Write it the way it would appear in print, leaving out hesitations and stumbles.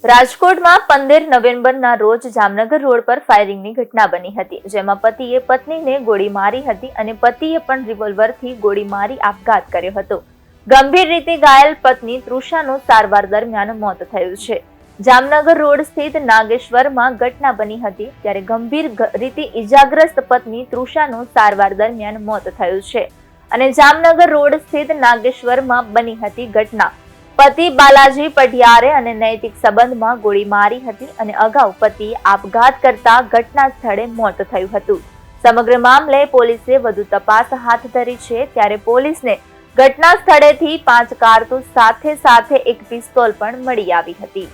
રાજકોટમાં 15 નવેમ્બરના રોજ જામનગર રોડ પર ફાયરિંગની ઘટના બની હતી, જેમાં પતિએ પત્નીને ગોળી મારી હતી અને પતિએ પણ રિવોલ્વરથી ગોળી મારી આપઘાત કર્યો હતો. ગંભીર રીતે ઘાયલ પત્ની તૃષાનું સારવાર દરમિયાન મોત થયું છે. જામનગર રોડ સ્થિત નાગેશ્વરમાં ઘટના બની હતી, ત્યારે ગંભીર રીતે ઇજાગ્રસ્ત પત્ની તૃષાનું સારવાર દરમિયાન મોત થયું છે અને જામનગર રોડ સ્થિત નાગેશ્વરમાં બની હતી ઘટના. પતિ બાલાજી પઢિયારે અને નૈતિક સંબંધમાં ગોળી મારી હતી અને અગાઉ પતિએ આપઘાત કરતા ઘટના સ્થળે મોત થયું હતું. સમગ્ર મામલે પોલીસે વધુ તપાસ હાથ ધરી છે, ત્યારે પોલીસને ઘટના સ્થળેથી 5 કારતૂસ સાથે એક પિસ્તોલ પણ મળી આવી હતી.